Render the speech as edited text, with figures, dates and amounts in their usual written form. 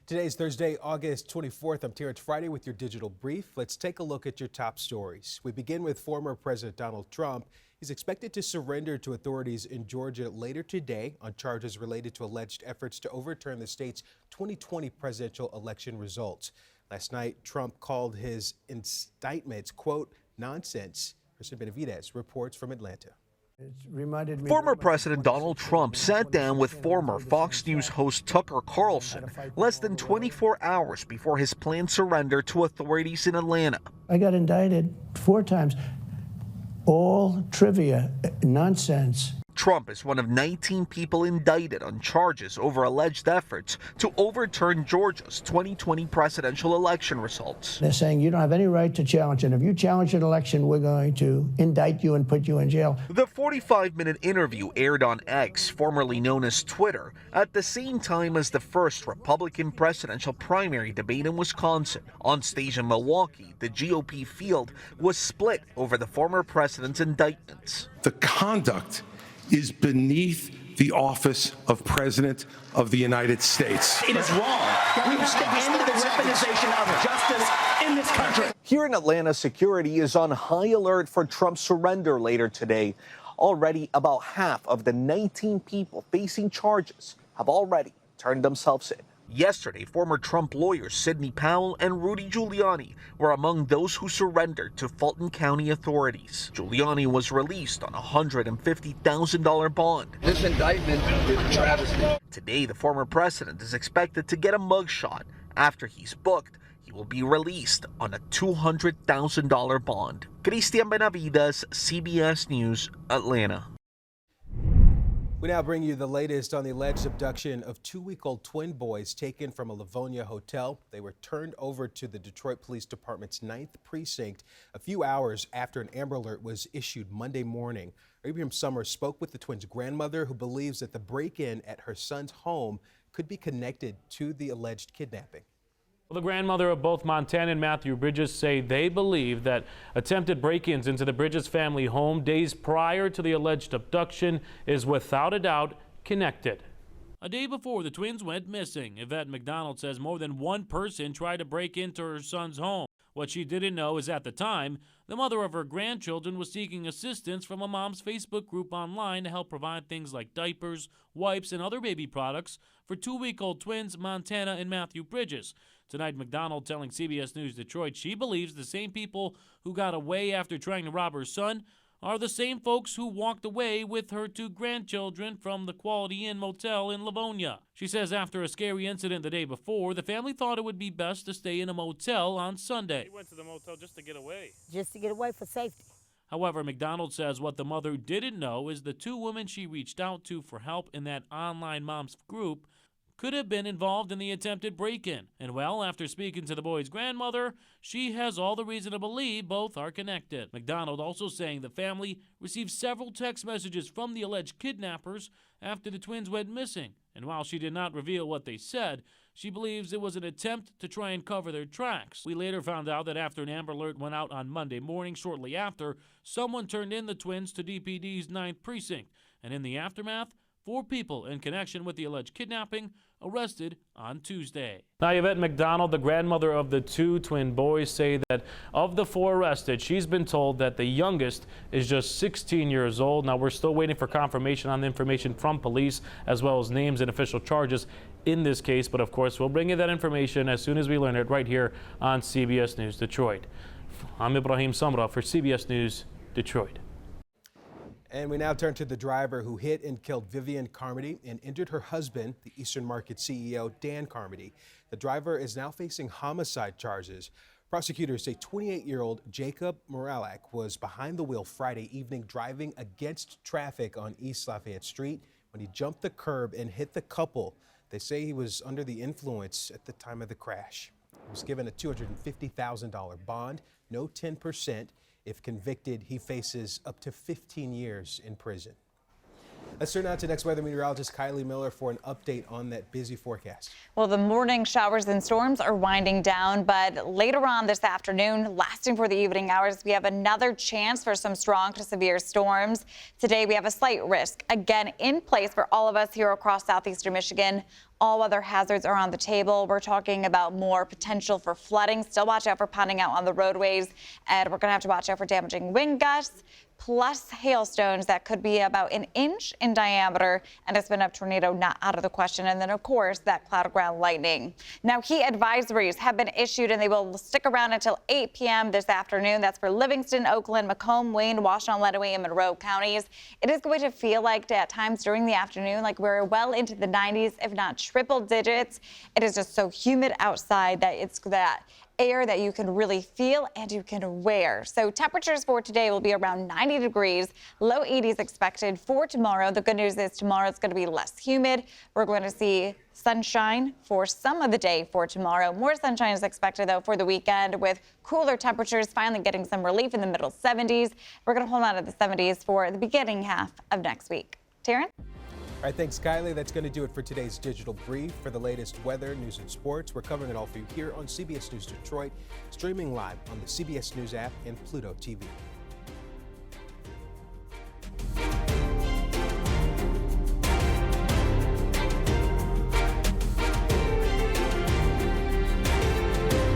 Today's Thursday, August 24th. I'm Terrence Friday with your digital brief. Let's take a look at your top stories. We begin with former President Donald Trump. He's expected to surrender to authorities in Georgia later today on charges related to alleged efforts to overturn the state's 2020 presidential election results. Last night, Trump called his indictments, quote, nonsense. Kristen Benavidez reports from Atlanta. Former President Donald Trump sat down with former Fox News host Tucker Carlson less than 24 hours before his planned surrender to authorities in Atlanta. I got indicted 4 times. All trivia, nonsense. Trump is one of 19 people indicted on charges over alleged efforts to overturn Georgia's 2020 presidential election results. They're saying you don't have any right to challenge it. If you challenge an election, we're going to indict you and put you in jail. The 45-minute interview aired on X, formerly known as Twitter, at the same time as the first Republican presidential primary debate in Wisconsin. On stage in Milwaukee, the GOP field was split over the former president's indictments. The conduct is beneath the office of President of the United States. It is wrong. We have to end the weaponization of justice in this country. Here in Atlanta, security is on high alert for Trump's surrender later today. Already, about half of the 19 people facing charges have already turned themselves in. Yesterday, former Trump lawyers Sidney Powell and Rudy Giuliani were among those who surrendered to Fulton County authorities. Giuliani was released on a $150,000 bond. This indictment is a travesty. Today, the former president is expected to get a mugshot. After he's booked, he will be released on a $200,000 bond. Christian Benavides, CBS News, Atlanta. We now bring you the latest on the alleged abduction of 2-week-old twin boys taken from a Livonia hotel. They were turned over to the Detroit Police Department's 9th Precinct a few hours after an Amber Alert was issued Monday morning. Abraham Summers spoke with the twins' grandmother, who believes that the break-in at her son's home could be connected to the alleged kidnapping. Well, the grandmother of both Montana and Matthew Bridges say they believe that attempted break-ins into the Bridges family home days prior to the alleged abduction is without a doubt connected. A day before the twins went missing, Yvette McDonald says more than one person tried to break into her son's home. What she didn't know is at the time, the mother of her grandchildren was seeking assistance from a mom's Facebook group online to help provide things like diapers, wipes, and other baby products for 2-week-old twins Montana and Matthew Bridges. Tonight, McDonald telling CBS News Detroit she believes the same people who got away after trying to rob her son are the same folks who walked away with her 2 grandchildren from the Quality Inn motel in Livonia. She says after a scary incident the day before, the family thought it would be best to stay in a motel on Sunday. He went to the motel just to get away. Just to get away for safety. However, McDonald says what the mother didn't know is the 2 women she reached out to for help in that online moms group could have been involved in the attempted break-in. And well, after speaking to the boy's grandmother, she has all the reason to believe both are connected. McDonald also saying the family received several text messages from the alleged kidnappers after the twins went missing. And while she did not reveal what they said, she believes it was an attempt to try and cover their tracks. We later found out that after an Amber Alert went out on Monday morning, shortly after, someone turned in the twins to DPD's 9th Precinct. And in the aftermath, 4 people in connection with the alleged kidnapping arrested on Tuesday. Now, Yvette McDonald, the grandmother of the 2 twin boys, say that of the 4 arrested, she's been told that the youngest is just 16 years old. Now, we're still waiting for confirmation on the information from police, as well as names and official charges in this case. But of course, we'll bring you that information as soon as we learn it right here on CBS News Detroit. I'm Ibrahim Samra for CBS News Detroit. And we now turn to the driver who hit and killed Vivian Carmody and injured her husband, the Eastern Market CEO, Dan Carmody. The driver is now facing homicide charges. Prosecutors say 28-year-old Jacob Moralak was behind the wheel Friday evening driving against traffic on East Lafayette Street when he jumped the curb and hit the couple. They say he was under the influence at the time of the crash. He was given a $250,000 bond, no 10%. If convicted, he faces up to 15 years in prison. Let's turn now to next weather meteorologist Kylie Miller for an update on that busy forecast. Well, the morning showers and storms are winding down, but later on this afternoon, lasting for the evening hours, we have another chance for some strong to severe storms. Today, we have a slight risk, again, in place for all of us here across southeastern Michigan. All weather hazards are on the table. We're talking about more potential for flooding. Still watch out for pounding out on the roadways. And we're going to have to watch out for damaging wind gusts, plus hailstones that could be about an inch in diameter, and a spin-up tornado not out of the question. And then, of course, that cloud ground lightning. Now, heat advisories have been issued, and they will stick around until 8 p.m. this afternoon. That's for Livingston, Oakland, Macomb, Wayne, Washtenaw, Lenawee, and Monroe counties. It is going to feel like at times during the afternoon like we're well into the 90s, if not triple digits. It is just so humid outside that it's that air that you can really feel and you can wear. So temperatures for today will be around 90 degrees, low 80s expected for tomorrow. The good news is tomorrow it's going to be less humid. We're going to see sunshine for some of the day for tomorrow. More sunshine is expected, though, for the weekend, with cooler temperatures finally getting some relief in the middle 70s. We're going to hold on to the 70s for the beginning half of next week. Taryn? All right, thanks, Kylie. That's going to do it for today's Digital Brief. For the latest weather, news, and sports, we're covering it all for you here on CBS News Detroit, streaming live on the CBS News app and Pluto TV.